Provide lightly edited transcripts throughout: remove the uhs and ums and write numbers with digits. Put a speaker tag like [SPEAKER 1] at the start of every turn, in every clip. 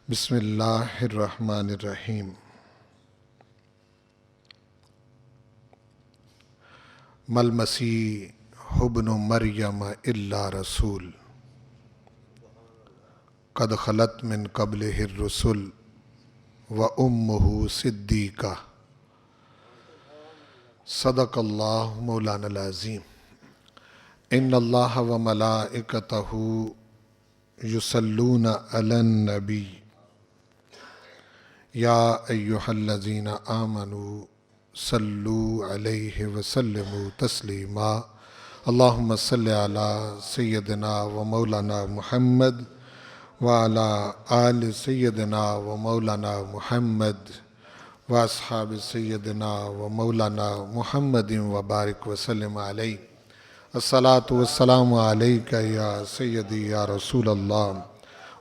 [SPEAKER 1] بسم اللہ الرحمن الرحیم۔ مل مسیح ابن مریم الا رسول قد خلت من قبلہ الرسل و امہ صدیقہ۔ صدق اللہ مولانا العظیم۔ ان اللہ و ملائکتہ یصلون علی النبی یا ایہا الذین آمنوا صلوا علیہ وسلموا تسلیما۔ اللہم صلی علی سیدنا و مولانا محمد وعلی آل سیدنا و مولانا محمد واصحاب سیدنا و مولانا محمد وبارک وسلم علیہ۔ الصلاۃ والسلام علیک یا سیدی یا رسول اللہ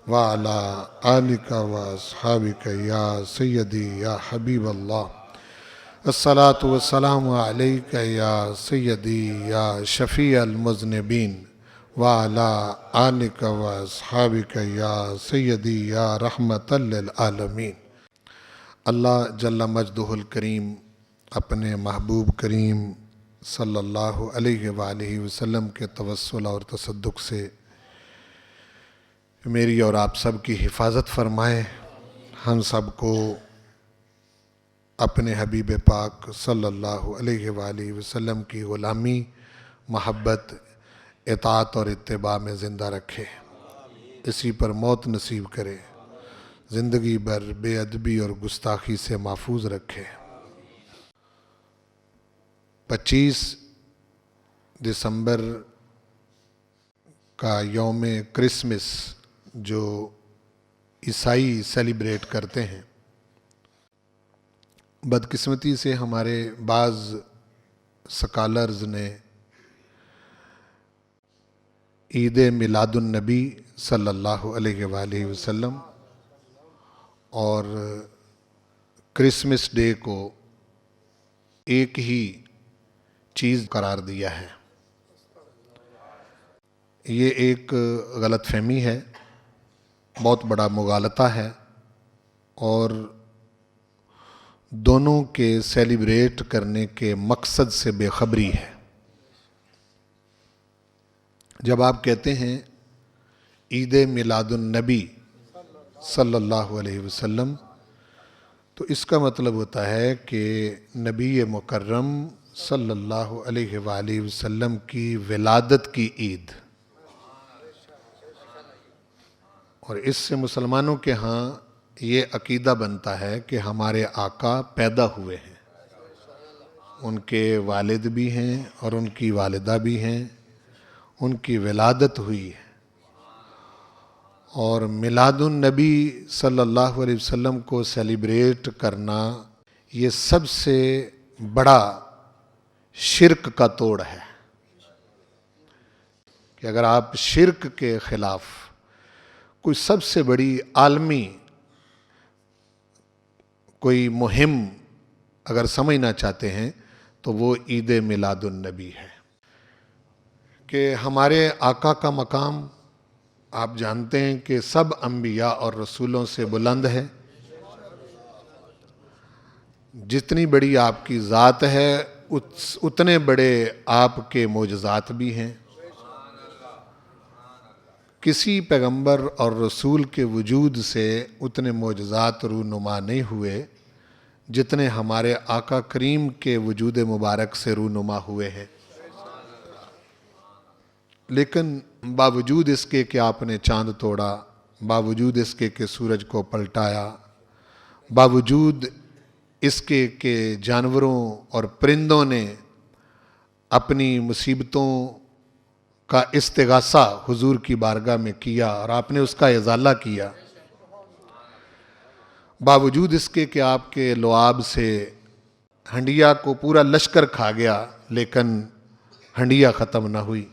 [SPEAKER 1] وعلی آلک و اصحابک یا سیدی یا حبیب اللہ۔ الصلاۃ والسلام علیک یا سیدی یا شفیع المذنبین وعلی آلک و اصحابک یا سیدی یا رحمت للعالمین۔ اللہ جل مجدہ الکریم اپنے محبوب کریم صلی اللہ علیہ وآلہ وسلم کے توسل اور تصدق سے میری اور آپ سب کی حفاظت فرمائے، ہم سب کو اپنے حبیب پاک صلی اللہ علیہ وآلہ وسلم کی غلامی، محبت، اطاعت اور اتباع میں زندہ رکھے، اسی پر موت نصیب کرے، زندگی بھر بے ادبی اور گستاخی سے محفوظ رکھے۔ 25 دسمبر کا یوم کرسمس جو عیسائی سیلیبریٹ کرتے ہیں، بدقسمتی سے ہمارے بعض سکالرز نے عید میلاد النبی صلی اللہ علیہ وآلہ وسلم اور کرسمس ڈے کو ایک ہی چیز قرار دیا ہے۔ یہ ایک غلط فہمی ہے، بہت بڑا مغالطہ ہے، اور دونوں کے سیلیبریٹ کرنے کے مقصد سے بے خبری ہے۔ جب آپ کہتے ہیں عید میلاد النبی صلی اللہ علیہ وسلم تو اس کا مطلب ہوتا ہے کہ نبی مکرم صلی اللہ علیہ وآلہ وسلم کی ولادت کی عید، اور اس سے مسلمانوں کے ہاں یہ عقیدہ بنتا ہے کہ ہمارے آقا پیدا ہوئے ہیں، ان کے والد بھی ہیں اور ان کی والدہ بھی ہیں، ان کی ولادت ہوئی ہے، اور میلاد النبی صلی اللہ علیہ وسلم کو سیلیبریٹ کرنا یہ سب سے بڑا شرک کا توڑ ہے کہ اگر آپ شرک کے خلاف کوئی سب سے بڑی عالمی کوئی مہم اگر سمجھنا چاہتے ہیں تو وہ عید میلاد النبی ہے، کہ ہمارے آقا کا مقام آپ جانتے ہیں کہ سب انبیاء اور رسولوں سے بلند ہے۔ جتنی بڑی آپ کی ذات ہے اتنے بڑے آپ کے معجزات بھی ہیں۔ کسی پیغمبر اور رسول کے وجود سے اتنے معجزات رونما نہیں ہوئے جتنے ہمارے آقا کریم کے وجود مبارک سے رونما ہوئے ہیں، لیکن باوجود اس کے کہ آپ نے چاند توڑا، باوجود اس کے کہ سورج کو پلٹایا، باوجود اس کے کہ جانوروں اور پرندوں نے اپنی مصیبتوں کا استغاثہ حضور کی بارگاہ میں کیا اور آپ نے اس کا ازالہ کیا، باوجود اس کے کہ آپ کے لعاب سے ہنڈیا کو پورا لشکر کھا گیا لیکن ہنڈیا ختم نہ ہوئی،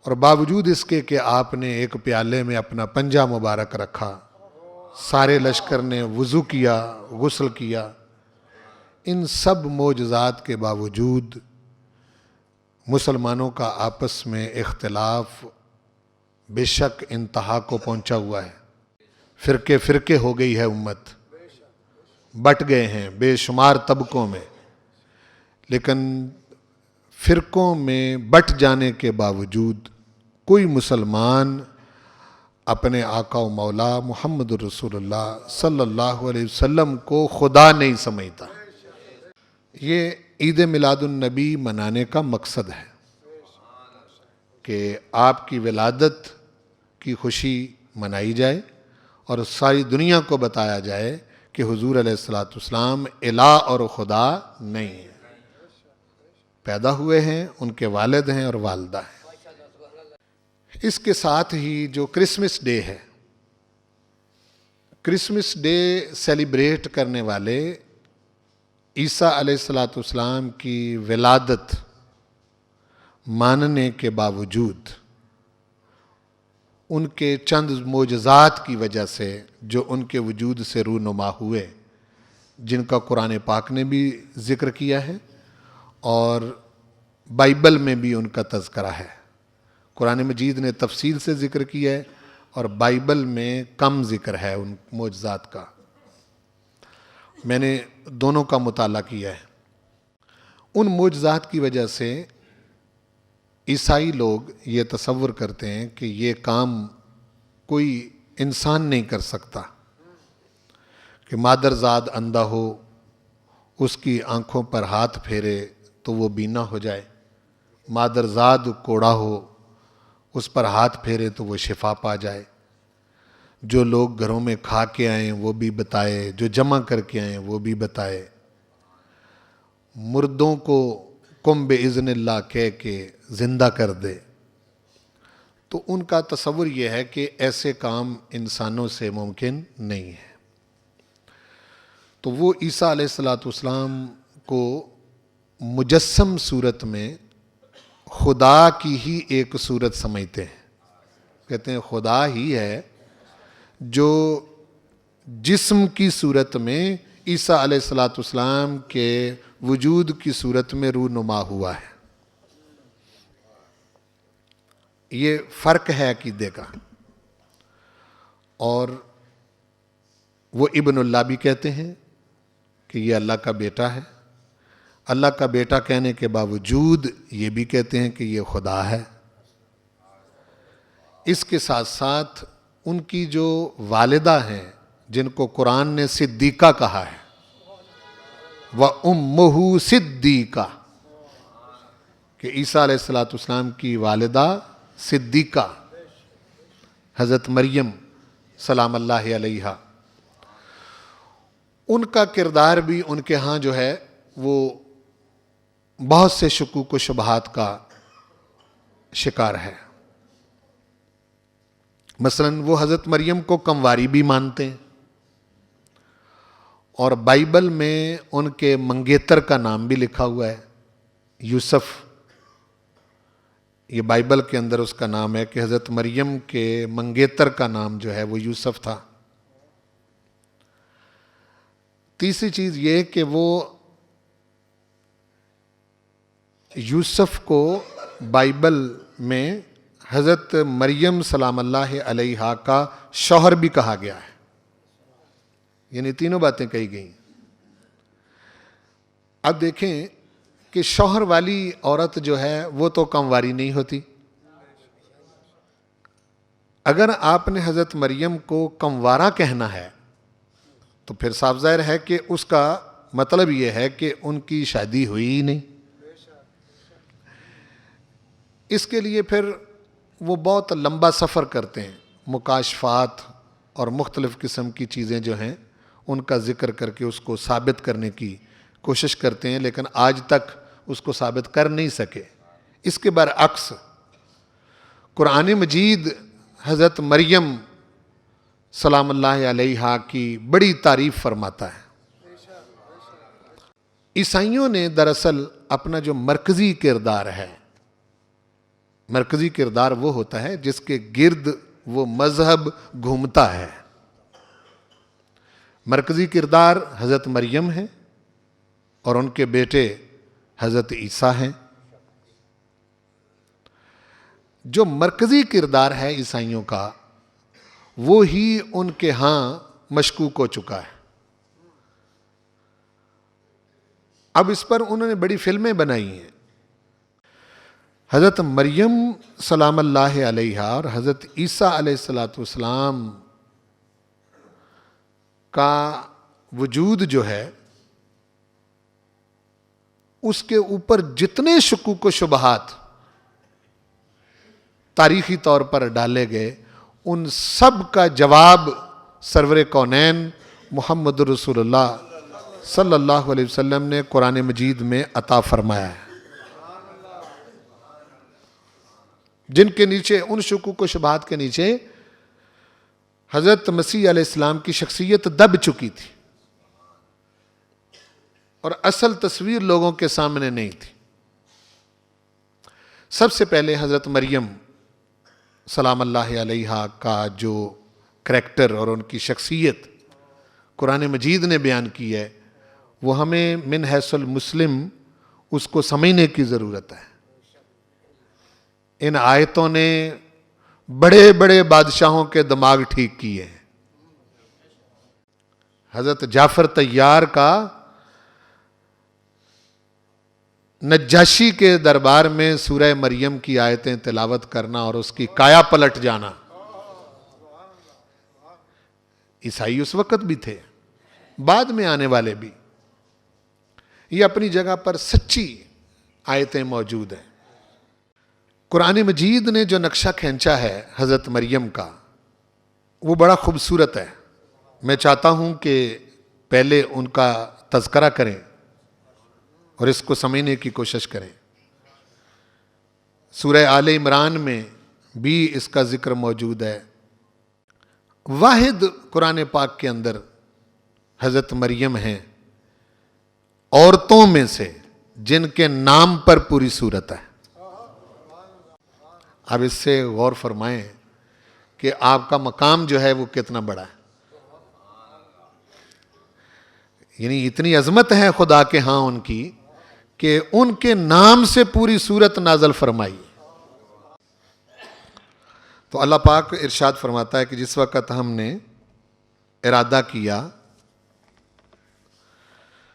[SPEAKER 1] اور باوجود اس کے کہ آپ نے ایک پیالے میں اپنا پنجہ مبارک رکھا، سارے لشکر نے وضو کیا، غسل کیا، ان سب معجزات کے باوجود مسلمانوں کا آپس میں اختلاف بے شک انتہا کو پہنچا ہوا ہے۔ فرقے فرقے ہو گئی ہے امت، بٹ گئے ہیں بے شمار طبقوں میں، لیکن فرقوں میں بٹ جانے کے باوجود کوئی مسلمان اپنے آقا و مولا محمد الرسول اللہ صلی اللہ علیہ وسلم کو خدا نہیں سمجھتا۔ یہ عید میلاد النبی منانے کا مقصد ہے کہ آپ کی ولادت کی خوشی منائی جائے اور ساری دنیا کو بتایا جائے کہ حضور علیہ الصلوۃ والسلام الہ اور خدا نہیں ہے، پیدا ہوئے ہیں، ان کے والد ہیں اور والدہ ہیں۔ اس کے ساتھ ہی جو کرسمس ڈے ہے، کرسمس ڈے سیلیبریٹ کرنے والے عیسیٰ علیہ الصلوۃ والسلام کی ولادت ماننے کے باوجود ان کے چند معجزات کی وجہ سے جو ان کے وجود سے رونما ہوئے، جن کا قرآن پاک نے بھی ذکر کیا ہے اور بائبل میں بھی ان کا تذکرہ ہے۔ قرآن مجید نے تفصیل سے ذکر کیا ہے اور بائبل میں کم ذکر ہے ان معجزات کا۔ میں نے دونوں کا مطالعہ کیا ہے۔ ان معجزات کی وجہ سے عیسائی لوگ یہ تصور کرتے ہیں کہ یہ کام کوئی انسان نہیں کر سکتا، کہ مادرزاد اندھا ہو، اس کی آنکھوں پر ہاتھ پھیرے تو وہ بینا ہو جائے، مادرزاد کوڑا ہو، اس پر ہاتھ پھیرے تو وہ شفا پا جائے، جو لوگ گھروں میں کھا کے آئیں وہ بھی بتائے، جو جمع کر کے آئیں وہ بھی بتائے، مردوں کو قم بِإِذْنِ اللہ کہہ کے زندہ کر دے۔ تو ان کا تصور یہ ہے کہ ایسے کام انسانوں سے ممکن نہیں ہے۔ تو وہ عیسیٰ علیہ الصلوۃ والسلام کو مجسم صورت میں خدا کی ہی ایک صورت سمجھتے ہیں، کہتے ہیں خدا ہی ہے جو جسم کی صورت میں عیسیٰ علیہ الصلوۃ والسلام کے وجود کی صورت میں رونما ہوا ہے۔ یہ فرق ہے عقیدے کا۔ اور وہ ابن اللہ بھی کہتے ہیں کہ یہ اللہ کا بیٹا ہے، اللہ کا بیٹا کہنے کے باوجود یہ بھی کہتے ہیں کہ یہ خدا ہے۔ اس کے ساتھ ساتھ ان کی جو والدہ ہیں جن کو قرآن نے صدیقہ کہا ہے، وَأُمُّهُ صِدِّیقَہ، کہ عیسیٰ علیہ الصلوۃ والسلام کی والدہ صدیقہ حضرت مریم سلام اللہ علیہا، ان کا کردار بھی ان کے ہاں جو ہے وہ بہت سے شکوک و شبہات کا شکار ہے۔ مثلا وہ حضرت مریم کو کمواری بھی مانتے ہیں، اور بائبل میں ان کے منگیتر کا نام بھی لکھا ہوا ہے، یوسف۔ یہ بائبل کے اندر اس کا نام ہے کہ حضرت مریم کے منگیتر کا نام جو ہے وہ یوسف تھا۔ تیسری چیز یہ کہ وہ یوسف کو بائبل میں حضرت مریم سلام اللہ علیہا کا شوہر بھی کہا گیا ہے، یعنی تینوں باتیں کہی گئیں۔ اب دیکھیں کہ شوہر والی عورت جو ہے وہ تو کمواری نہیں ہوتی۔ اگر آپ نے حضرت مریم کو کموارہ کہنا ہے تو پھر صاف ظاہر ہے کہ اس کا مطلب یہ ہے کہ ان کی شادی ہوئی ہی نہیں۔ اس کے لیے پھر وہ بہت لمبا سفر کرتے ہیں، مکاشفات اور مختلف قسم کی چیزیں جو ہیں ان کا ذکر کر کے اس کو ثابت کرنے کی کوشش کرتے ہیں، لیکن آج تک اس کو ثابت کر نہیں سکے۔ اس کے برعکس قرآن مجید حضرت مریم سلام اللہ علیہا کی بڑی تعریف فرماتا ہے۔ عیسائیوں نے دراصل اپنا جو مرکزی کردار ہے، مرکزی کردار وہ ہوتا ہے جس کے گرد وہ مذہب گھومتا ہے۔ مرکزی کردار حضرت مریم ہے اور ان کے بیٹے حضرت عیسیٰ ہیں۔ جو مرکزی کردار ہے عیسائیوں کا وہ ہی ان کے ہاں مشکوک ہو چکا ہے. اب اس پر انہوں نے بڑی فلمیں بنائی ہیں. حضرت مریم سلام اللہ علیہا اور حضرت عیسیٰ علیہ الصلاۃ والسلام کا وجود جو ہے اس کے اوپر جتنے شکوک و شبہات تاریخی طور پر ڈالے گئے ان سب کا جواب سرور کونین محمد رسول اللہ صلی اللہ علیہ وسلم نے قرآن مجید میں عطا فرمایا ہے. جن کے نیچے ان شکوک و شبہات کے نیچے حضرت مسیح علیہ السلام کی شخصیت دب چکی تھی اور اصل تصویر لوگوں کے سامنے نہیں تھی. سب سے پہلے حضرت مریم سلام اللہ علیہا کا جو کریکٹر اور ان کی شخصیت قرآن مجید نے بیان کی ہے وہ ہمیں من حیث المسلم اس کو سمجھنے کی ضرورت ہے. ان آیتوں نے بڑے بڑے بادشاہوں کے دماغ ٹھیک کیے ہیں. حضرت جعفر طیار کا نجاشی کے دربار میں سورہ مریم کی آیتیں تلاوت کرنا اور اس کی کایا پلٹ جانا. عیسائی اس وقت بھی تھے, بعد میں آنے والے بھی. یہ اپنی جگہ پر سچی آیتیں موجود ہیں. قرآن مجید نے جو نقشہ کھینچا ہے حضرت مریم کا وہ بڑا خوبصورت ہے. میں چاہتا ہوں کہ پہلے ان کا تذکرہ کریں اور اس کو سمجھنے کی کوشش کریں. سورہ آل عمران میں بھی اس کا ذکر موجود ہے. واحد قرآن پاک کے اندر حضرت مریم ہیں عورتوں میں سے جن کے نام پر پوری صورت ہے. اب اس سے غور فرمائیں کہ آپ کا مقام جو ہے وہ کتنا بڑا ہے. یعنی اتنی عظمت ہے خدا کے ہاں ان کی کہ ان کے نام سے پوری صورت نازل فرمائی. تو اللہ پاک ارشاد فرماتا ہے کہ جس وقت ہم نے ارادہ کیا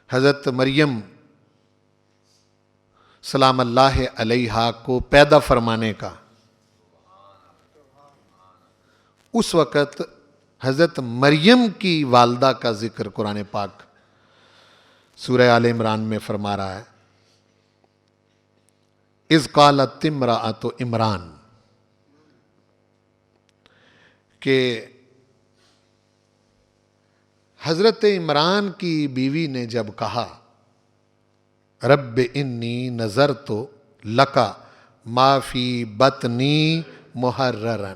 [SPEAKER 1] حضرت مریم سلام اللہ علیہا کو پیدا فرمانے کا, اس وقت حضرت مریم کی والدہ کا ذکر قرآن پاک سورہ آل عمران میں فرما رہا ہے. اذ قالت امرأۃ عمران, کہ حضرت عمران کی بیوی نے جب کہا رب انی نذرت لک ما فی بطنی محررا,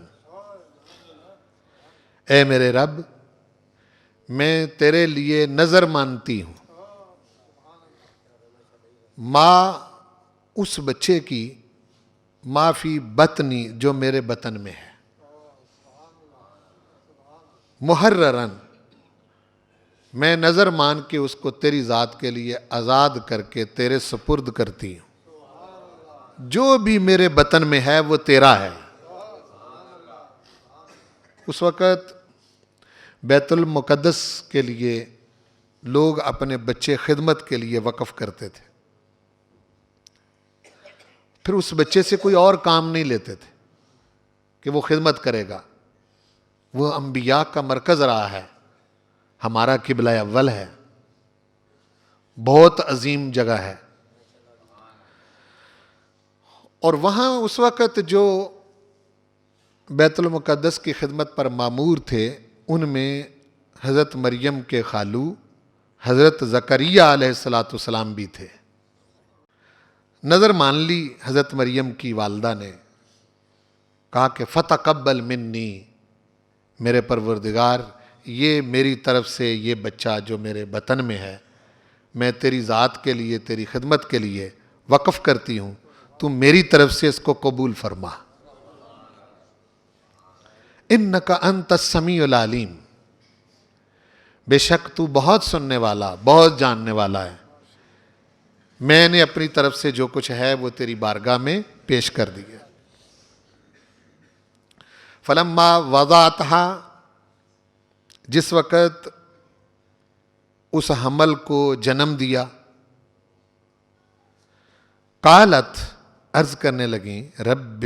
[SPEAKER 1] اے میرے رب میں تیرے لیے نظر مانتی ہوں ماں اس بچے کی ما فی بطنی جو میرے بطن میں ہے, محررن میں نظر مان کے اس کو تیری ذات کے لیے آزاد کر کے تیرے سپرد کرتی ہوں. جو بھی میرے بطن میں ہے وہ تیرا ہے. اس وقت بیت المقدس کے لیے لوگ اپنے بچے خدمت کے لیے وقف کرتے تھے. پھر اس بچے سے کوئی اور کام نہیں لیتے تھے کہ وہ خدمت کرے گا. وہ انبیاء کا مرکز رہا ہے, ہمارا قبلہ اول ہے, بہت عظیم جگہ ہے. اور وہاں اس وقت جو بیت المقدس کی خدمت پر مامور تھے ان میں حضرت مریم کے خالو حضرت زکریا علیہ السلام بھی تھے. نظر مان لی حضرت مریم کی والدہ نے, کہا کہ فتقبل منی, میرے پروردگار یہ میری طرف سے یہ بچہ جو میرے بطن میں ہے میں تیری ذات کے لیے تیری خدمت کے لیے وقف کرتی ہوں, تو میری طرف سے اس کو قبول فرما. انک انت السمیع العلیم, بے شک تو بہت سننے والا بہت جاننے والا ہے. میں نے اپنی طرف سے جو کچھ ہے وہ تیری بارگاہ میں پیش کر دیا. فلما وضعتها, جس وقت اس حمل کو جنم دیا، قالت، عرض کرنے لگیں، رب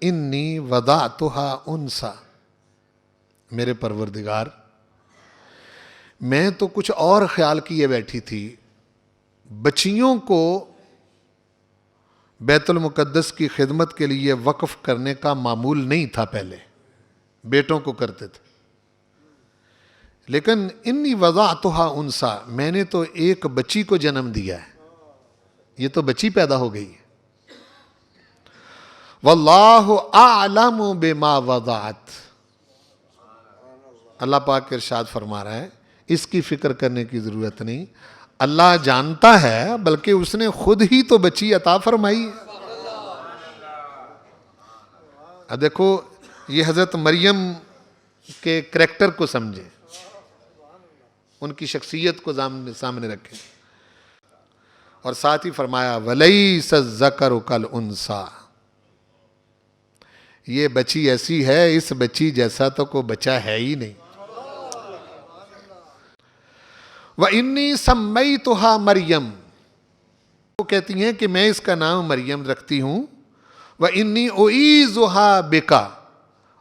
[SPEAKER 1] انی وضعتها انثی، میرے پروردگار میں تو کچھ اور خیال کیے بیٹھی تھی، بچیوں کو بیت المقدس کی خدمت کے لیے وقف کرنے کا معمول نہیں تھا، پہلے بیٹوں کو کرتے تھے، لیکن انی وضعتها انثی، میں نے تو ایک بچی کو جنم دیا ہے، یہ تو بچی پیدا ہو گئی ہے۔ واللہ اعلم بما وضعت، اللہ پاک ارشاد فرما رہا ہے اس کی فکر کرنے کی ضرورت نہیں، اللہ جانتا ہے، بلکہ اس نے خود ہی تو بچی عطا فرمائی ہے۔ اب دیکھو یہ حضرت مریم کے کریکٹر کو سمجھیں، ان کی شخصیت کو سامنے رکھیں، اور ساتھ ہی فرمایا وَلَيْسَ الذَّكَرُ كَالْأُنثىٰ، یہ بچی ایسی ہے، اس بچی جیسا تو کوئی بچہ ہے ہی نہیں۔ وَإِنِّي سَمَّيْتُهَا مریم، وہ کہتی ہیں کہ میں اس کا نام مریم رکھتی ہوں، وَإِنِّي أُعِيذُهَا بِكَ،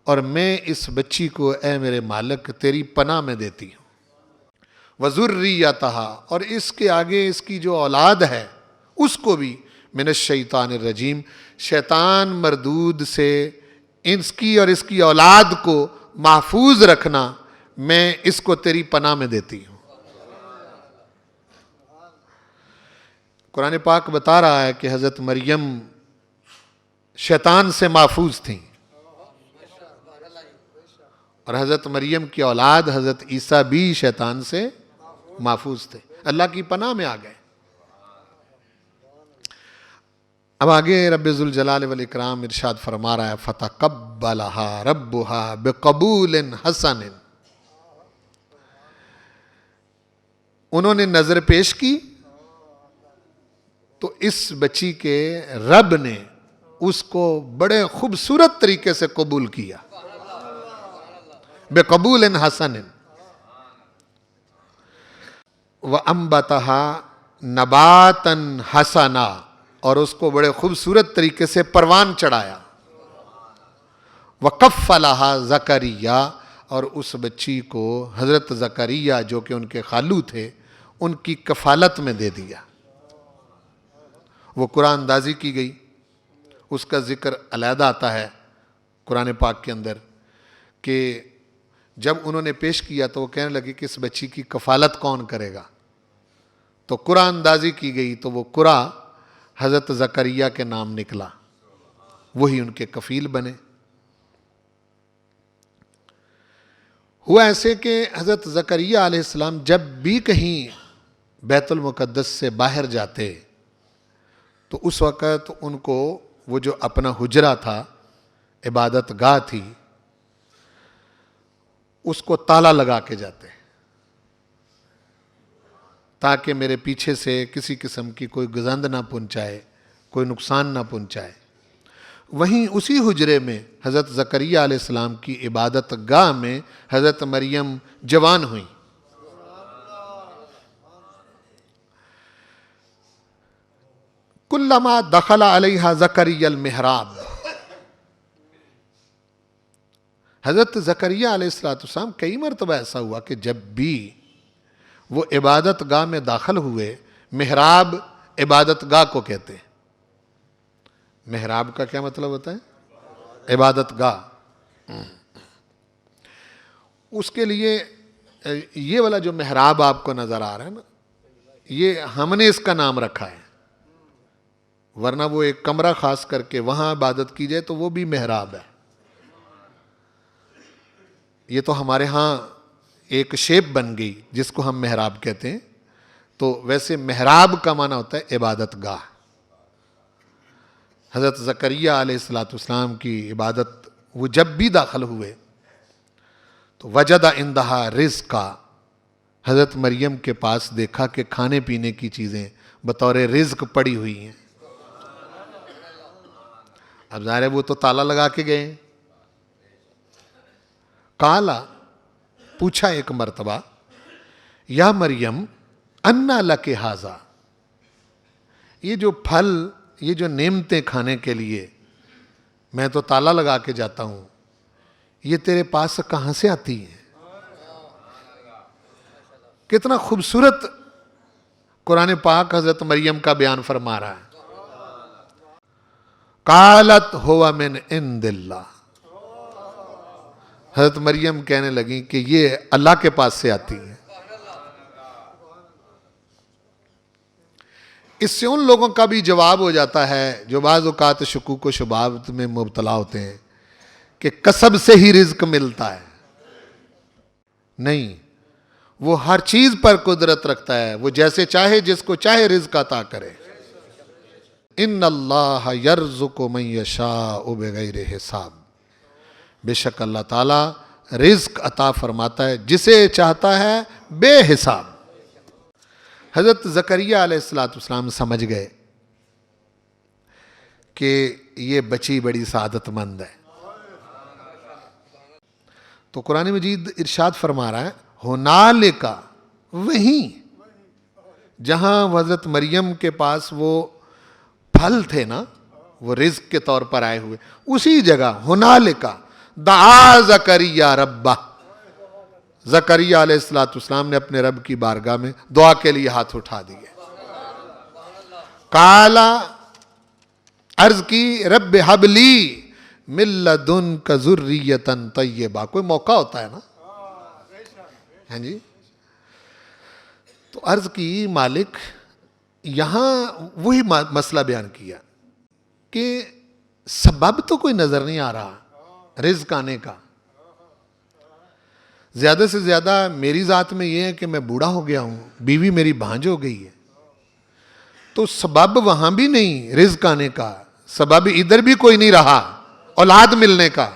[SPEAKER 1] اور میں اس بچی کو اے میرے مالک تیری پناہ میں دیتی ہوں، وَذُرِّيَّتَهَا، اور اس کے آگے اس کی جو اولاد ہے اس کو بھی من الشیطان الرجیم، شیطان مردود سے اس کی اور اس کی اولاد کو محفوظ رکھنا، میں اس کو تیری پناہ میں دیتی ہوں۔ قرآن پاک بتا رہا ہے کہ حضرت مریم شیطان سے محفوظ تھیں، اور حضرت مریم کی اولاد حضرت عیسیٰ بھی شیطان سے محفوظ تھے، اللہ کی پناہ میں آ گئے۔ اب آگے رب ذوالجلال والاکرام ارشاد فرما رہا ہے فَتَقَبَّلَهَا رَبُّهَا بِقَبُولٍ حَسَنٍ، انہوں نے نظر پیش کی تو اس بچی کے رب نے اس کو بڑے خوبصورت طریقے سے قبول کیا، بِقَبُولٍ حَسَنٍ، وَأَنبَتَهَا نَبَاتًا حَسَنًا، اور اس کو بڑے خوبصورت طریقے سے پروان چڑھایا، وَكَفَّلَهَا زَكَرِيَّا، اور اس بچی کو حضرت زکریا جو کہ ان کے خالو تھے ان کی کفالت میں دے دیا۔ وہ قرآن اندازی کی گئی، اس کا ذکر علیحدہ آتا ہے قرآن پاک کے اندر، کہ جب انہوں نے پیش کیا تو وہ کہنے لگے کہ اس بچی کی کفالت کون کرے گا، تو قرآن اندازی کی گئی تو وہ قرآ حضرت زکریا کے نام نکلا، وہی ان کے کفیل بنے۔ ہوا ایسے کہ حضرت زکریا علیہ السلام جب بھی کہیں بیت المقدس سے باہر جاتے تو اس وقت ان کو وہ جو اپنا حجرہ تھا، عبادت گاہ تھی، اس کو تالا لگا کے جاتے تاکہ میرے پیچھے سے کسی قسم کی کوئی گزند نہ پہنچائے، کوئی نقصان نہ پہنچائے۔ وہیں اسی حجرے میں حضرت زکریا علیہ السلام کی عبادت گاہ میں حضرت مریم جوان ہوئیں۔ کلما دخل علیہا زکریا المحراب، حضرت زکریا علیہ السلام کئی مرتبہ ایسا ہوا کہ جب بھی وہ عبادت گاہ میں داخل ہوئے، محراب عبادت گاہ کو کہتے ہیں، محراب کا کیا مطلب ہوتا ہے؟ عبادت گاہ۔ اس کے لیے یہ والا جو محراب آپ کو نظر آ رہا ہے نا، یہ ہم نے اس کا نام رکھا ہے، ورنہ وہ ایک کمرہ خاص کر کے وہاں عبادت کی جائے تو وہ بھی محراب ہے۔ یہ تو ہمارے ہاں ایک شیپ بن گئی جس کو ہم محراب کہتے ہیں، تو ویسے محراب کا معنی ہوتا ہے عبادت گاہ۔ حضرت زکریا علیہ السلام کی عبادت وہ جب بھی داخل ہوئے تو وجد عندہا رزقا، حضرت مریم کے پاس دیکھا کہ کھانے پینے کی چیزیں بطور رزق پڑی ہوئی ہیں۔ اب ظاہر ہے وہ تو تالا لگا کے گئے۔ کالا، پوچھا ایک مرتبہ یا مریم انا لک ھذا، یہ جو پھل، یہ جو نعمتیں کھانے کے لیے میں تو تالا لگا کے جاتا ہوں، یہ تیرے پاس کہاں سے آتی ہیں؟ کتنا خوبصورت قرآن پاک حضرت مریم کا بیان فرما رہا ہے. قالت ہوا من عند اللہ، حضرت مریم کہنے لگیں کہ یہ اللہ کے پاس سے آتی ہیں. اس سے ان لوگوں کا بھی جواب ہو جاتا ہے جو بعض اوقات شکوک و شبہات میں مبتلا ہوتے ہیں کہ کسب سے ہی رزق ملتا ہے. نہیں، وہ ہر چیز پر قدرت رکھتا ہے، وہ جیسے چاہے جس کو چاہے رزق عطا کرے. ان اللہ یرزق من یشاء بغیر حساب، بے شک اللہ تعالیٰ رزق عطا فرماتا ہے جسے چاہتا ہے بے حساب. حضرت زکریہ علیہ السلام سمجھ گئے کہ یہ بچی بڑی سعادت مند ہے، تو قرآن مجید ارشاد فرما رہا ہے ہنالک، وہیں جہاں حضرت مریم کے پاس وہ پھل تھے نا، وہ رزق کے طور پر آئے ہوئے، اسی جگہ ہنالک دعا زکریہ ربہ، زکریہ علیہ السلام نے اپنے رب کی بارگاہ میں دعا کے لیے ہاتھ اٹھا دیے. قالا، عرض کی رب ہب لی من لدنک ذریۃ طیبہ، کوئی موقع ہوتا ہے نا، ہاں جی، تو عرض کی مالک، یہاں وہی مسئلہ بیان کیا کہ سبب تو کوئی نظر نہیں آ رہا رزق آنے کا. زیادہ سے زیادہ میری ذات میں یہ ہے کہ میں بوڑھا ہو گیا ہوں، بیوی میری بھانج ہو گئی ہے، تو سبب وہاں بھی نہیں رزق آنے کا، سبب ادھر بھی کوئی نہیں رہا اولاد ملنے کا.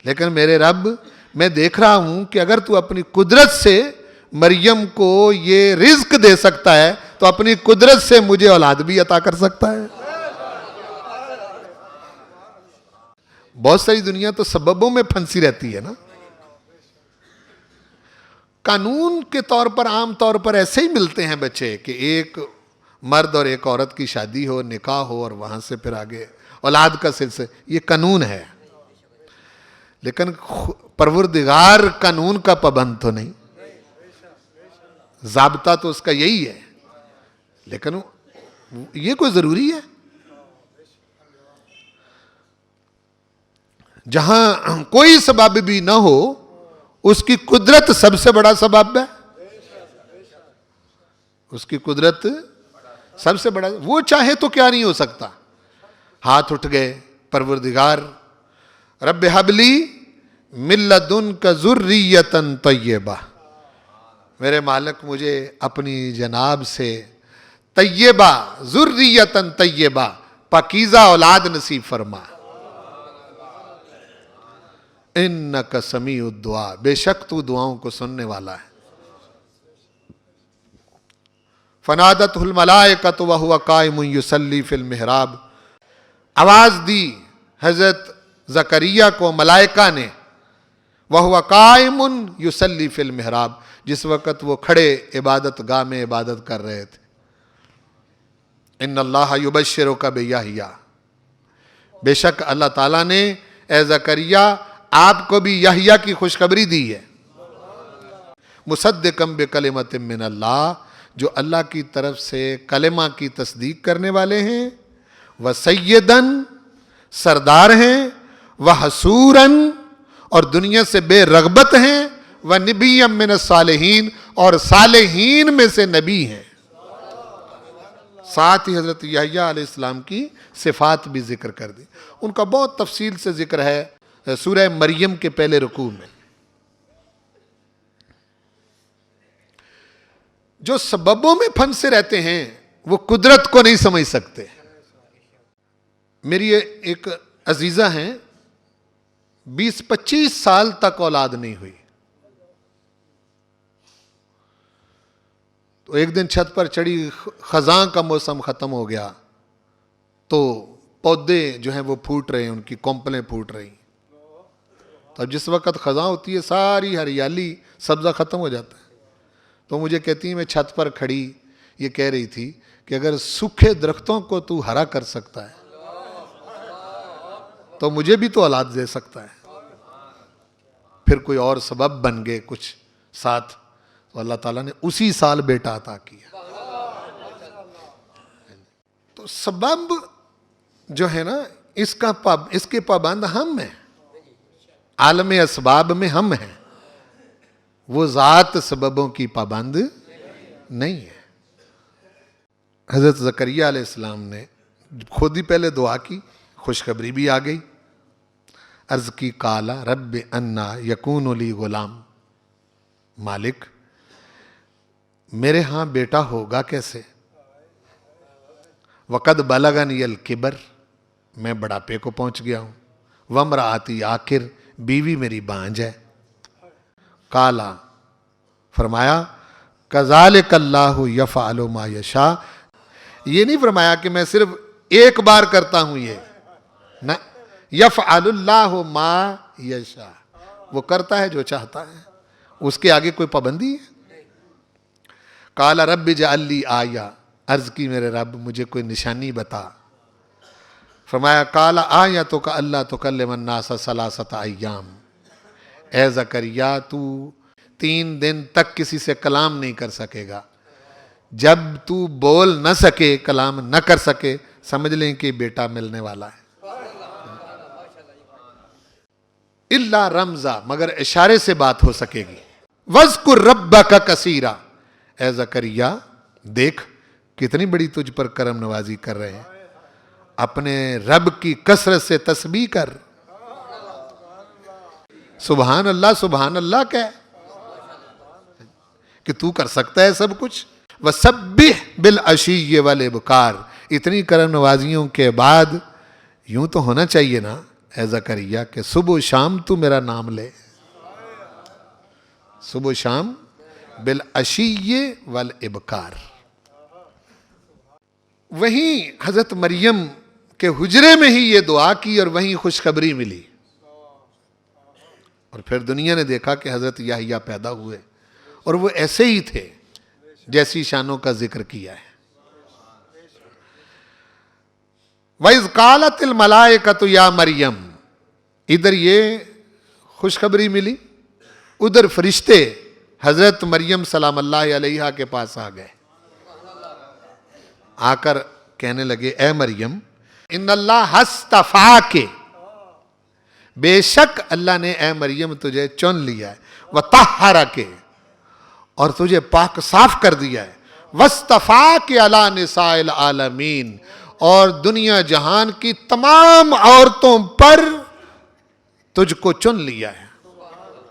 [SPEAKER 1] لیکن میرے رب، میں دیکھ رہا ہوں کہ اگر تو اپنی قدرت سے مریم کو یہ رزق دے سکتا ہے تو اپنی قدرت سے مجھے اولاد بھی عطا کر سکتا ہے. بہت ساری دنیا تو سببوں میں پھنسی رہتی ہے نا. قانون کے طور پر عام طور پر ایسے ہی ملتے ہیں بچے کہ ایک مرد اور ایک عورت کی شادی ہو، نکاح ہو، اور وہاں سے پھر آگے اولاد کا سلسلہ، یہ قانون ہے. لیکن پروردگار قانون کا پابند تو نہیں، ضابطہ تو اس کا یہی ہے، لیکن یہ کوئی ضروری ہے؟ جہاں کوئی سبب بھی نہ ہو اس کی قدرت سب سے بڑا سبب ہے. اس کی قدرت سب سے بڑا، وہ چاہے تو کیا نہیں ہو سکتا. ہاتھ اٹھ گئے، پروردگار رب ہب لی من لدنک ذریۃ طیبہ، میرے مالک مجھے اپنی جناب سے طیبہ، ذریۃ طیبہ، پاکیزہ اولاد نصیب فرما. انک سمیع الدعاء، بے شک تو دعاؤں کو سننے والا ہے. فنادتہ الملائکۃ وہو قائم یصلی فی المحراب، آواز دی حضرت زکریہ کو ملائکہ نے، وہو قائم یصلی فی المحراب، جس وقت وہ کھڑے عبادت گاہ میں عبادت کر رہے تھے. ان اللہ یبشرک بیحییٰ، بے شک اللہ تعالیٰ نے اے زکریا آپ کو بھی یحییٰ کی خوشخبری دی ہے. مصدقا بکلمۃ من اللہ، جو اللہ کی طرف سے کلمہ کی تصدیق کرنے والے ہیں، وسیدن، سردار ہیں، وحسورن، اور دنیا سے بے رغبت ہیں، ونبیا من الصالحین، اور صالحین میں سے نبی ہیں. ساتھ ہی حضرت یحییٰ علیہ السلام کی صفات بھی ذکر کر دی. ان کا بہت تفصیل سے ذکر ہے سورہ مریم کے پہلے رکوع میں. جو سببوں میں پھنسے رہتے ہیں وہ قدرت کو نہیں سمجھ سکتے. میری ایک عزیزہ ہیں، 20-25 سال تک اولاد نہیں ہوئی. تو ایک دن چھت پر چڑھی، خزاں کا موسم ختم ہو گیا، تو پودے جو ہیں وہ پھوٹ رہے ہیں، ان کی کونپلیں پھوٹ رہی. تو اب جس وقت خزاں ہوتی ہے ساری ہریالی سبزہ ختم ہو جاتا ہے. تو مجھے کہتی ہیں میں چھت پر کھڑی یہ کہہ رہی تھی کہ اگر سوکھے درختوں کو تو ہرا کر سکتا ہے تو مجھے بھی تو اولاد دے سکتا ہے. پھر کوئی اور سبب بن گئے کچھ ساتھ تو اللہ تعالیٰ نے اسی سال بیٹا عطا کیا. تو سبب جو ہے نا اس کے پابند ہم ہیں، عالم اسباب میں ہم ہیں، وہ ذات سببوں کی پابند نہیں ہے. حضرت زکریہ علیہ السلام نے خود ہی پہلے دعا کی، خوشخبری بھی آ گئی. عرض کی قال رب انا یکون لی غلام، مالک میرے ہاں بیٹا ہوگا کیسے؟ وقد بلغنی الکبر، میں بڑھاپے کو پہنچ گیا ہوں. وامرأتی عاقر، بیوی میری بانجھ ہے. قالا، فرمایا کذالک اللہ یفعل ما یشاء، یہ نہیں فرمایا کہ میں صرف ایک بار کرتا ہوں یہ، نہ، یفعل اللہ ما یشاء، وہ کرتا ہے جو چاہتا ہے، اس کے آگے کوئی پابندی ہے. قال رب اجعل لی آیہ، عرض کی میرے رب مجھے کوئی نشانی بتا. فرمایا قال آیتک اللہ تکلم الناس ثلاثۃ ایام، اے زکریا تو 3 دن تک کسی سے کلام نہیں کر سکے گا. جب تو بول نہ سکے، کلام نہ کر سکے، سمجھ لیں کہ بیٹا ملنے والا ہے. الا رمزا، مگر اشارے سے بات ہو سکے گی. وذکر ربک کثیرا، اے زکریا دیکھ کتنی بڑی تجھ پر کرم نوازی کر رہے ہیں، اپنے رب کی کثرت سے تسبیح کر. سبحان اللہ کہ تو کر سکتا ہے سب کچھ. وسبح بالعشی والابکار، اتنی کرم نوازیوں کے بعد یوں تو ہونا چاہیے نا اے زکریا کہ صبح و شام تو میرا نام لے. صبح و شام بالعشی والابکار. وہیں حضرت مریم کے حجرے میں ہی یہ دعا کی اور وہیں خوشخبری ملی. اور پھر دنیا نے دیکھا کہ حضرت یحییٰ پیدا ہوئے اور وہ ایسے ہی تھے جیسی شانوں کا ذکر کیا ہے. وَإِذْ قَالَتِ الْمَلَائِكَةُ يَا مَرْيَمْ، ادھر یہ خوشخبری ملی، ادھر فرشتے حضرت مریم سلام اللہ علیہا کے پاس آ گئے. آ کر کہنے لگے اے مریم ان اللہ اصطفاک، بے شک اللہ نے اے مریم تجھے چن لیا ہے، وطہرک، اور تجھے پاک صاف کر دیا ہے، واصطفاک علی نساء العالمین، اور دنیا جہان کی تمام عورتوں پر تجھ کو چن لیا ہے،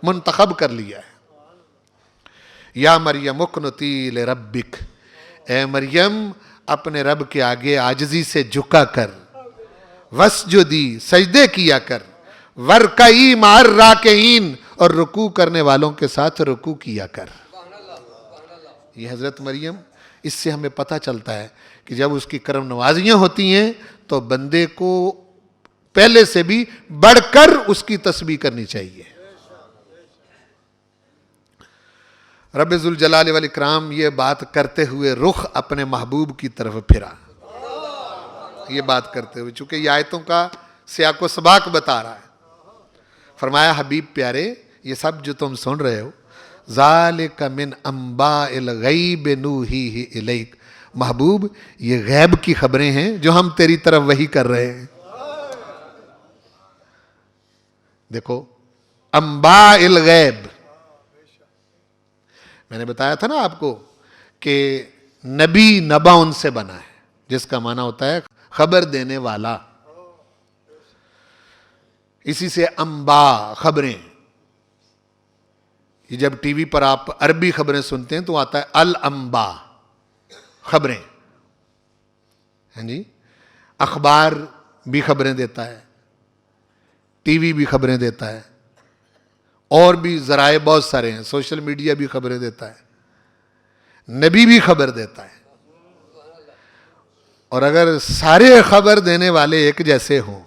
[SPEAKER 1] منتخب کر لیا ہے. یا مریم اقنتی لربک، اے مریم اپنے رب کے آگے عاجزی سے جھکا کر، وسجدی، سجدے کیا کر، ورکعی مع الراکعین، اور رکوع کرنے والوں کے ساتھ رکوع کیا کر. یہ حضرت مریم، اس سے ہمیں پتہ چلتا ہے کہ جب اس کی کرم نوازیاں ہوتی ہیں تو بندے کو پہلے سے بھی بڑھ کر اس کی تسبیح کرنی چاہیے. رب ذوالجلال والاکرام یہ بات کرتے ہوئے رخ اپنے محبوب کی طرف پھرا. یہ بات کرتے ہوئے چونکہ یہ آیتوں کا سیاق و سباق بتا رہا ہے. فرمایا حبیب پیارے یہ سب جو تم سن رہے ہو ذالک من انباء الغیب نوحیہ الیک، محبوب یہ غیب کی خبریں ہیں جو ہم تیری طرف وحی کر رہے ہیں. دیکھو انباء الغیب، میں نے بتایا تھا نا آپ کو کہ نبی نبا ان سے بنا ہے، جس کا معنی ہوتا ہے خبر دینے والا. اسی سے انباء خبریں. یہ جب ٹی وی پر آپ عربی خبریں سنتے ہیں تو آتا ہے الانباء، خبریں. ہاں جی، اخبار بھی خبریں دیتا ہے، ٹی وی بھی خبریں دیتا ہے، اور بھی ذرائع بہت سارے ہیں، سوشل میڈیا بھی خبریں دیتا ہے، نبی بھی خبر دیتا ہے. اور اگر سارے خبر دینے والے ایک جیسے ہوں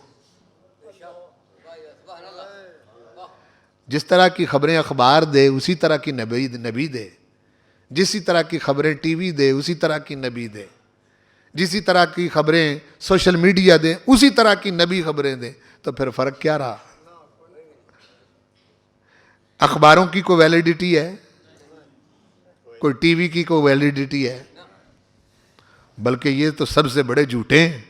[SPEAKER 1] جس طرح کی خبریں اخبار دے اسی طرح کی نبی دے، جسی طرح کی خبریں ٹی وی دے اسی طرح کی نبی دے، جسی طرح کی خبریں سوشل میڈیا دے اسی طرح کی نبی خبریں دے، تو پھر فرق کیا رہا؟ اخباروں کی کوئی ویلیڈیٹی ہے؟ کوئی ٹی وی کی کوئی ویلیڈیٹی ہے؟ بلکہ یہ تو سب سے بڑے جھوٹے ہیں،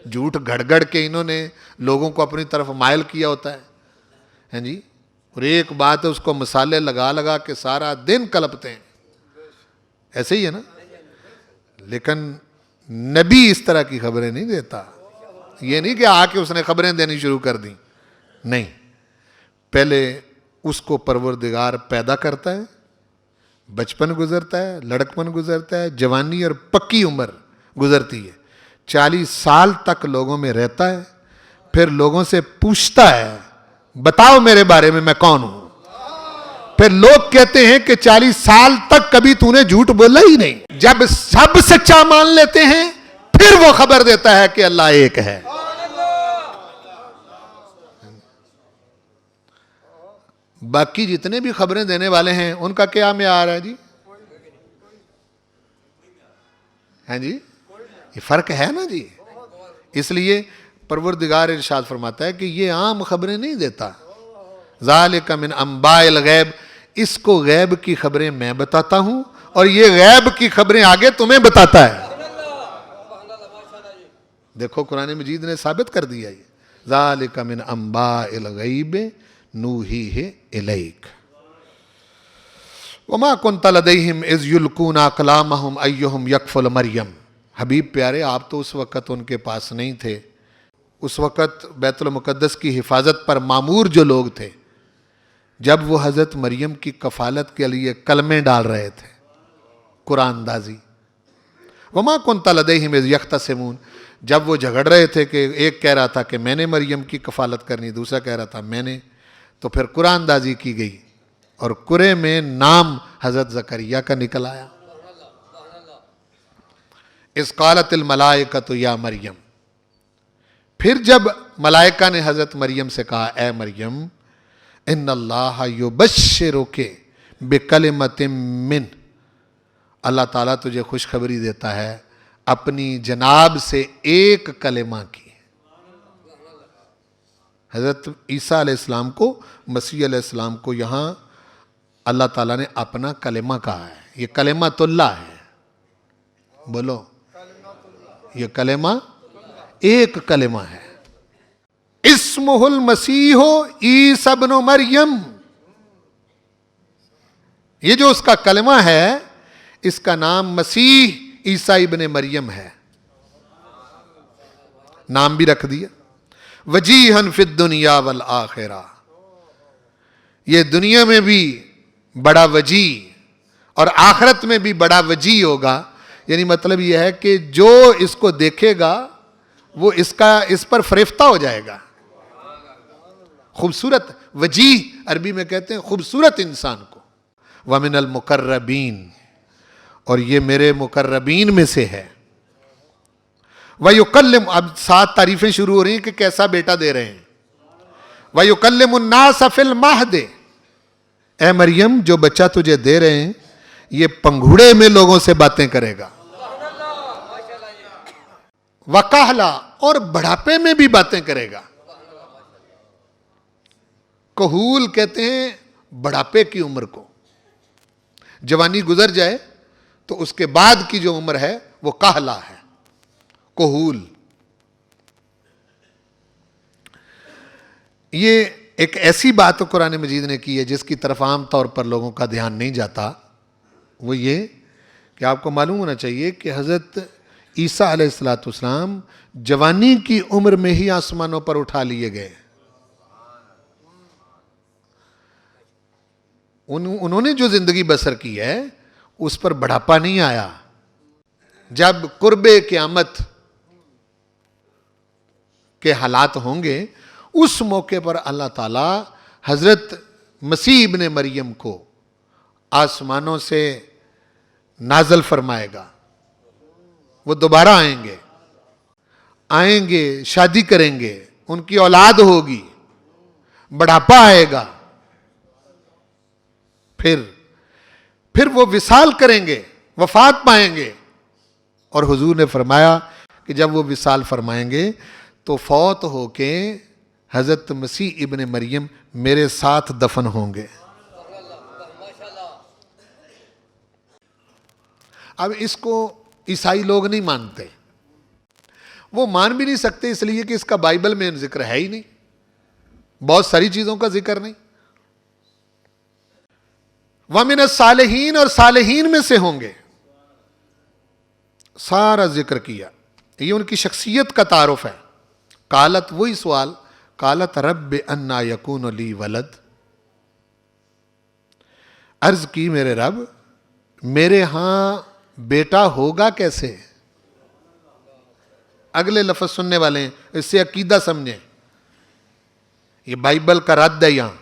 [SPEAKER 1] جھوٹ گھڑ گھڑ کے انہوں نے لوگوں کو اپنی طرف مائل کیا ہوتا ہے، ہیں جی، اور ایک بات ہے اس کو مسالے لگا لگا کے سارا دن کلپتے ہیں، ایسے ہی ہے نا۔ لیکن نبی اس طرح کی خبریں نہیں دیتا، یہ نہیں کہ آ کے اس نے خبریں دینی شروع کر دیں، نہیں، پہلے اس کو پروردگار پیدا کرتا ہے، بچپن گزرتا ہے، لڑکپن گزرتا ہے، جوانی اور پکی عمر گزرتی ہے، 40 سال تک لوگوں میں رہتا ہے، پھر لوگوں سے پوچھتا ہے بتاؤ میرے بارے میں کون ہوں، پھر لوگ کہتے ہیں کہ 40 سال تک کبھی تو نے جھوٹ بولا ہی نہیں، جب سب سچا مان لیتے ہیں پھر وہ خبر دیتا ہے کہ اللہ ایک ہے۔ باقی جتنے بھی خبریں دینے والے ہیں ان کا کیا معیار ہے جی؟ ہیں جی، یہ فرق ہے نا جی۔ اس لیے پروردگار ارشاد فرماتا ہے کہ یہ عام خبریں نہیں دیتا، ذالک من انباء الغیب، اس کو غیب کی خبریں میں بتاتا ہوں اور یہ غیب کی خبریں آگے تمہیں بتاتا ہے۔ دیکھو قرآن مجید نے ثابت کر دیا یہ، ذالک من انباء الغیب نوحیہ الیک وما کنت لدیہم اذ یلقون اقلامہم ایہم یکفل مریم۔ حبیب پیارے آپ تو اس وقت ان کے پاس نہیں تھے، اس وقت بیت المقدس کی حفاظت پر مامور جو لوگ تھے، جب وہ حضرت مریم کی کفالت کے لیے کلمے ڈال رہے تھے، قرآن اندازی، وما کنت لدیہم اذ یختصمون، جب وہ جھگڑ رہے تھے کہ ایک کہہ رہا تھا کہ میں نے مریم کی کفالت کرنی، دوسرا کہہ رہا تھا میں نے، تو پھر قرآن اندازی کی گئی اور قرے میں نام حضرت زکریا کا نکل آیا۔ اذ قالت الملائکۃ یا مریم، پھر جب ملائکہ نے حضرت مریم سے کہا اے مریم، ان اللہ یبشرک بکلمۃ من، اللہ تعالیٰ تجھے خوشخبری دیتا ہے اپنی جناب سے ایک کلمہ کی۔ حضرت عیسیٰ علیہ السلام کو، مسیح علیہ السلام کو یہاں اللہ تعالیٰ نے اپنا کلمہ کہا ہے، یہ کلمۃ اللہ ہے، بولو یہ کلمہ ایک کلمہ ہے، اسمہ المسیح عیسی ابن مریم، یہ جو اس کا کلمہ ہے اس کا نام مسیح عیسی ابن مریم ہے، نام بھی رکھ دیا، وجیہن فی الدنیا والآخرہ، یہ دنیا میں بھی بڑا وجیح اور آخرت میں بھی بڑا وجیح ہوگا، یعنی مطلب یہ ہے کہ جو اس کو دیکھے گا وہ اس پر فریفتہ ہو جائے گا۔ خوبصورت، وجیح عربی میں کہتے ہیں خوبصورت انسان کو، وَمِنَ الْمُقَرَّبِينَ، اور یہ میرے مقربین میں سے ہے، وَيُكَلِّمُ، اب 7 تعریفیں شروع ہو رہی ہیں کہ کیسا بیٹا دے رہے ہیں، وَيُكَلِّمُ النَّاسَ فِي الْمَهْدِ، اے مریم جو بچہ تجھے دے رہے ہیں یہ پنگھوڑے میں لوگوں سے باتیں کرے گا، وَكَهْلًا، اور بڑھاپے میں بھی باتیں کرے گا۔ کہول کہتے ہیں بڑھاپے کی عمر کو، جوانی گزر جائے تو اس کے بعد کی جو عمر ہے وہ کہلا ہے، کہول۔ یہ ایک ایسی بات قرآن مجید نے کی ہے جس کی طرف عام طور پر لوگوں کا دھیان نہیں جاتا، وہ یہ کہ آپ کو معلوم ہونا چاہیے کہ حضرت عیسیٰ علیہ السلام جوانی کی عمر میں ہی آسمانوں پر اٹھا لیے گئے، انہوں نے جو زندگی بسر کی ہے اس پر بڑھاپا نہیں آیا۔ جب قرب قیامت کے حالات ہوں گے اس موقع پر اللہ تعالیٰ حضرت مسیح ابن مریم کو آسمانوں سے نازل فرمائے گا، وہ دوبارہ آئیں گے، شادی کریں گے، ان کی اولاد ہوگی، بڑھاپا آئے گا, پھر وہ وصال کریں گے, وفات پائیں گے. اور حضور نے فرمایا کہ جب وہ وصال فرمائیں گے تو فوت ہو کے حضرت مسیح ابن مریم میرے ساتھ دفن ہوں گے. اب اس کو عیسائی لوگ نہیں مانتے, وہ مان بھی نہیں سکتے اس لیے کہ اس کا بائبل میں ذکر ہے ہی نہیں, بہت ساری چیزوں کا ذکر نہیں. وَمِنَ الصَّالِحِينَ, اور صالحین میں سے ہوں گے, سارا ذکر کیا. یہ ان کی شخصیت کا تعارف ہے. قالت, وہی سوال, قالت رب انا یکون لی ولد, عرض کی میرے رب میرے ہاں بیٹا ہوگا کیسے. اگلے لفظ سننے والے ہیں, اس سے عقیدہ سمجھیں, یہ بائبل کا رد ہے یہاں.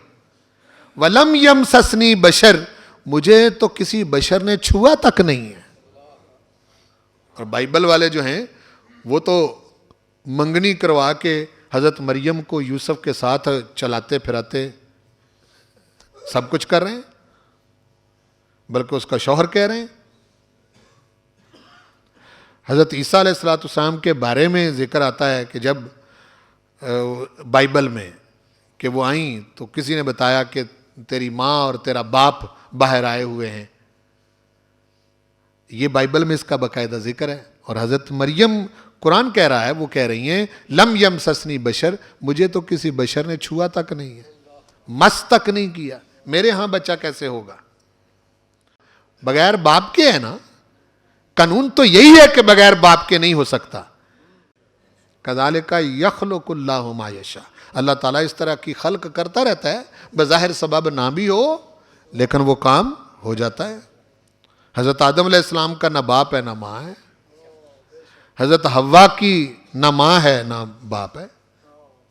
[SPEAKER 1] وَلَمْ يَمْسَسْنِي بَشَرٌ, مجھے تو کسی بشر نے چھوا تک نہیں ہے. اور بائبل والے جو ہیں وہ تو منگنی کروا کے حضرت مریم کو یوسف کے ساتھ چلاتے پھراتے سب کچھ کر رہے ہیں, بلکہ اس کا شوہر کہہ رہے ہیں. حضرت عیسیٰ علیہ السلام کے بارے میں ذکر آتا ہے کہ جب بائبل میں کہ وہ آئیں تو کسی نے بتایا کہ تیری ماں اور تیرا باپ باہر آئے ہوئے ہیں. یہ بائبل میں اس کا باقاعدہ ذکر ہے. اور حضرت مریم, قرآن کہہ رہا ہے, وہ کہہ رہی ہیں لم یمسسنی بشر, مجھے تو کسی بشر نے چھوا تک نہیں ہے, مس تک نہیں کیا, میرے ہاں بچہ کیسے ہوگا. بغیر باپ کے ہے نا, قانون تو یہی ہے کہ بغیر باپ کے نہیں ہو سکتا. کذالک یخلق اللہ ما یشاء, اللہ تعالیٰ اس طرح کی خلق کرتا رہتا ہے, بظاہر سبب نہ بھی ہو لیکن وہ کام ہو جاتا ہے. حضرت آدم علیہ السلام کا نہ باپ ہے نہ ماں ہے, حضرت حوا کی نہ ماں ہے نہ باپ ہے,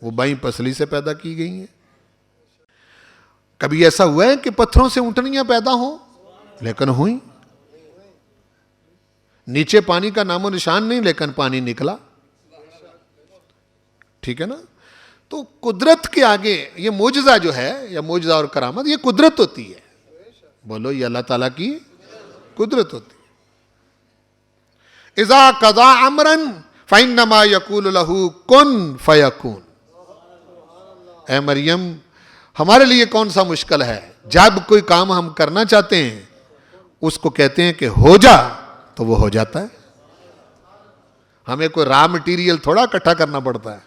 [SPEAKER 1] وہ بائیں پسلی سے پیدا کی گئی ہیں. کبھی ایسا ہوا ہے کہ پتھروں سے اونٹنیاں پیدا ہوں, لیکن ہوئیں. نیچے پانی کا نام و نشان نہیں لیکن پانی نکلا. ٹھیک ہے نا. تو قدرت کے آگے یہ معجزہ جو ہے, یا معجزہ اور کرامت, یہ قدرت ہوتی ہے. بولو, یہ اللہ تعالیٰ کی قدرت ہوتی ہے. اذا قضا امرا فانما یقول له کن فیکون. اے مریم, ہمارے لیے کون سا مشکل ہے, جب کوئی کام ہم کرنا چاہتے ہیں اس کو کہتے ہیں کہ ہو جا تو وہ ہو جاتا ہے. ہمیں کوئی را مٹیریل تھوڑا اکٹھا کرنا پڑتا ہے,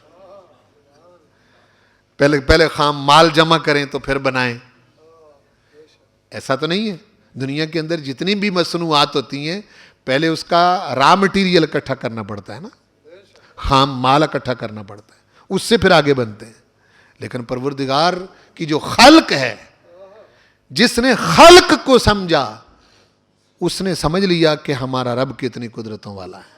[SPEAKER 1] پہلے خام مال جمع کریں تو پھر بنائیں, ایسا تو نہیں ہے. دنیا کے اندر جتنی بھی مصنوعات ہوتی ہیں پہلے اس کا را مٹیریل اکٹھا کرنا پڑتا ہے نا, خام مال اکٹھا کرنا پڑتا ہے, اس سے پھر آگے بنتے ہیں. لیکن پروردگار کی جو خلق ہے, جس نے خلق کو سمجھا اس نے سمجھ لیا کہ ہمارا رب کتنی قدرتوں والا ہے.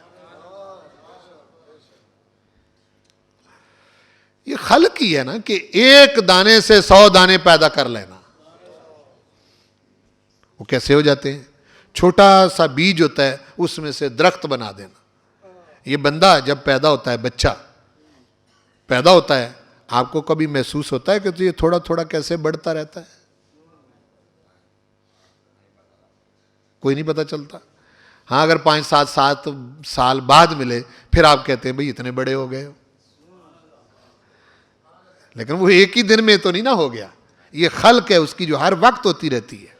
[SPEAKER 1] یہ خلق ہی ہے نا کہ ایک دانے سے 100 دانے پیدا کر لینا. وہ کیسے ہو جاتے ہیں؟ چھوٹا سا بیج ہوتا ہے, اس میں سے درخت بنا دینا. یہ بندہ جب پیدا ہوتا ہے, بچہ پیدا ہوتا ہے, آپ کو کبھی محسوس ہوتا ہے کہ تو یہ تھوڑا تھوڑا کیسے بڑھتا رہتا ہے؟ کوئی نہیں پتہ چلتا. ہاں اگر 5-7 سال بعد ملے پھر آپ کہتے ہیں بھئی اتنے بڑے ہو گئے ہو, لیکن وہ ایک ہی دن میں تو نہیں نہ ہو گیا. یہ خلق ہے اس کی جو ہر وقت ہوتی رہتی ہے.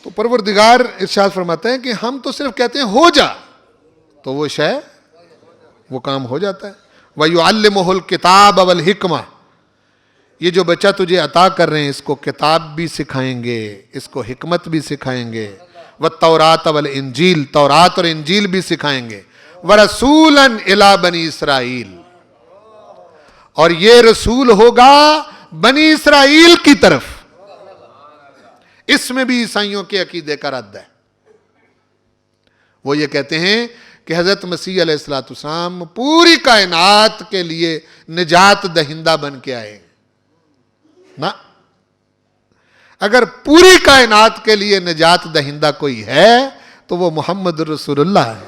[SPEAKER 1] تو پروردگار ارشاد فرماتے ہیں کہ ہم تو صرف کہتے ہیں ہو جا تو وہ شے, وہ کام ہو جاتا ہے. وَيُعَلِّمُهُ الْكِتَابَ وَالْحِكْمَةَ, یہ جو بچہ تجھے عطا کر رہے ہیں اس کو کتاب بھی سکھائیں گے, اس کو حکمت بھی سکھائیں گے. وَالتَّوْرَاةَ وَالْإِنْجِيلَ, تورات اور انجیل بھی سکھائیں گے. وَرَسُولًا إِلَىٰ بَنِي إِسْرَائِيلَ, اور یہ رسول ہوگا بنی اسرائیل کی طرف. اس میں بھی عیسائیوں کے عقیدے کا رد ہے. وہ یہ کہتے ہیں کہ حضرت مسیح علیہ السلام پوری کائنات کے لیے نجات دہندہ بن کے آئے نا. اگر پوری کائنات کے لیے نجات دہندہ کوئی ہے تو وہ محمد رسول اللہ ہے.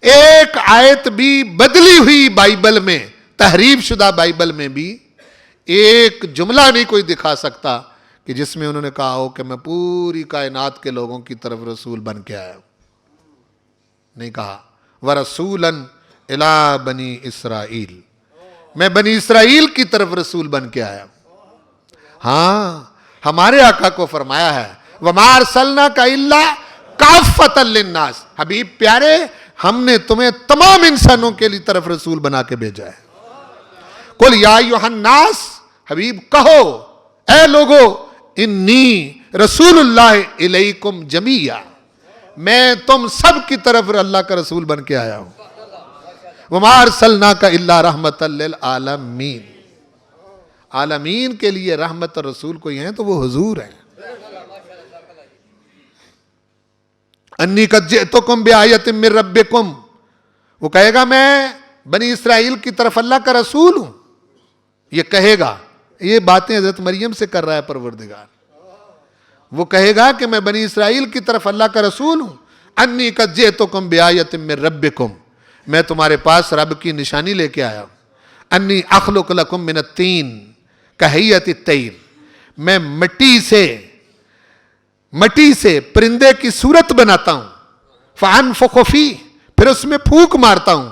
[SPEAKER 1] ایک آیت بھی بدلی ہوئی بائبل میں، تحریف شدہ بائبل میں بھی ایک جملہ نہیں کوئی دکھا سکتا کہ جس میں انہوں نے کہا ہو کہ میں پوری کائنات کے لوگوں کی طرف رسول بن کے آیا ہوں. نہیں کہا. وَرَسُولًا إِلَىٰ بَنِي إِسْرَائِيل، میں بنی اسرائیل کی طرف رسول بن کے آیا ہوں. ہاں ہمارے آقا کو فرمایا ہے وَمَا أَرْسَلْنَاكَ إِلَّا كَافَّةً لِلنَّاسِ، حبیب پیارے ہم نے تمہیں تمام انسانوں کے لیے طرف رسول بنا کے بھیجا ہے. قُلْ يَا أَيُّهَا النَّاسِ، حبیب کہو اے لوگو، انی رسول اللہ الیکم جمیعا، میں تم سب کی طرف اللہ کا رسول بن کے آیا ہوں. وَمَا أَرْسَلْنَاكَ إِلَّا رَحْمَةً لِلْعَالَمِينَ، عالمین کے لیے رحمت اور رسول کوئی ہیں تو وہ حضور ہیں. انی قد جئتکم بآیۃ من ربکم، وہ کہے گا میں بنی اسرائیل کی طرف اللہ کا رسول ہوں. یہ کہے گا، یہ باتیں حضرت مریم سے کر رہا ہے پروردگار. وہ کہے گا کہ میں بنی اسرائیل کی طرف اللہ کا رسول ہوں. انی قد جئتکم بآیۃ من ربکم، میں تمہارے پاس رب کی نشانی لے کے آیا ہوں. انی اخلق لکم من الطین کہیۃ الطیر، میں مٹی سے پرندے کی صورت بناتا ہوں. فانفخ فیہ، پھر اس میں پھونک مارتا ہوں.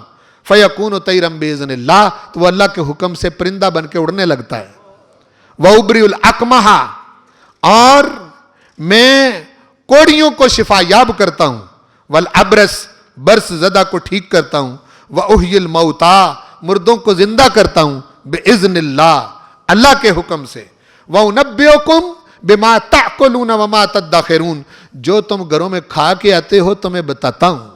[SPEAKER 1] فیکون طیرا باذن اللہ، تو وہ اللہ کے حکم سے پرندہ بن کے اڑنے لگتا ہے. وابرئ الاکمہ، اور میں کوڑیوں کو شفا یاب کرتا ہوں. والابرص، برس زدہ کو ٹھیک کرتا ہوں. واحیی الموتیٰ، مردوں کو زندہ کرتا ہوں. باذن اللہ، اللہ کے حکم سے. وانبئکم بما تاکلون وما تدخرون، جو تم گھروں میں کھا کے آتے ہو تمہیں بتاتا ہوں،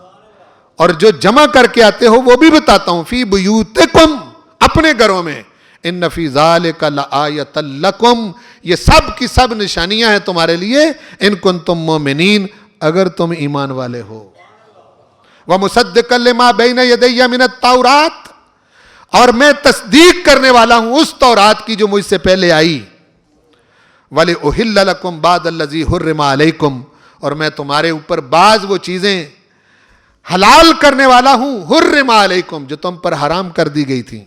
[SPEAKER 1] اور جو جمع کر کے آتے ہو وہ بھی بتاتا ہوں. فی بیوتکم، اپنے گھروں میں. ان فی ذالک لآیۃ لکم، یہ سب کی سب نشانیاں ہیں تمہارے لیے. ان کنتم مومنین، اگر تم ایمان والے ہو. ومصدقا لما بین یدی من التوراۃ، اور میں تصدیق کرنے والا ہوں اس تورات کی جو مجھ سے پہلے آئی. وَلِأُحِلَّ لَكُمْ بَعْدَ الَّذِي حُرِّمَ عَلَيْكُمْ، اور میں تمہارے اوپر بعض وہ چیزیں حلال کرنے والا ہوں. حُرِّمَ عَلَيْكُمْ، جو تم پر حرام کر دی گئی تھیں.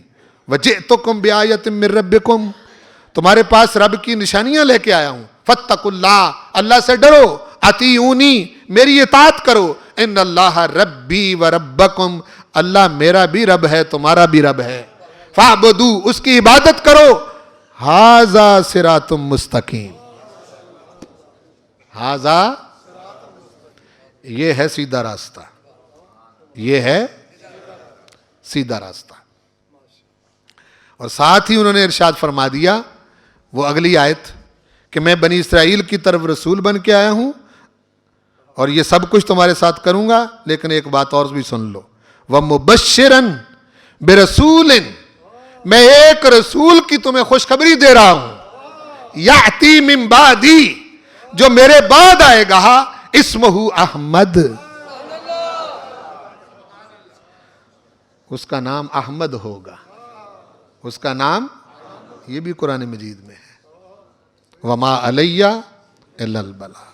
[SPEAKER 1] وَجِئْتُكُمْ بِآیَةٍ مِّن رَبِّكُمْ، تمہارے پاس رب کی نشانیاں لے کے آیا ہوں. فَاتَّقُوا اللَّهَ، اللہ سے ڈرو. اطیعونی، میری اطاعت کرو. ان اللہ ربی و ربکم، اللہ میرا بھی رب ہے تمہارا بھی رب ہے. فاعبدوا، اس کی عبادت کرو. ھذا صراط مستقیم، ھذا، یہ ہے سیدھا راستہ، یہ ہے سیدھا راستہ. اور ساتھ ہی انہوں نے ارشاد فرما دیا وہ اگلی آیت کہ میں بنی اسرائیل کی طرف رسول بن کے آیا ہوں اور یہ سب کچھ تمہارے ساتھ کروں گا. لیکن ایک بات اور بھی سن لو. وَمُبَشِّرًا بِرَسُولٍ، میں ایک رسول کی تمہیں خوشخبری دے رہا ہوں. یأتی من بعدی، جو میرے بعد آئے گا. اسمہ احمد، اس کا نام احمد ہوگا. اس کا نام، یہ بھی قرآن مجید میں ہے. وما علیہ الا البلاغ.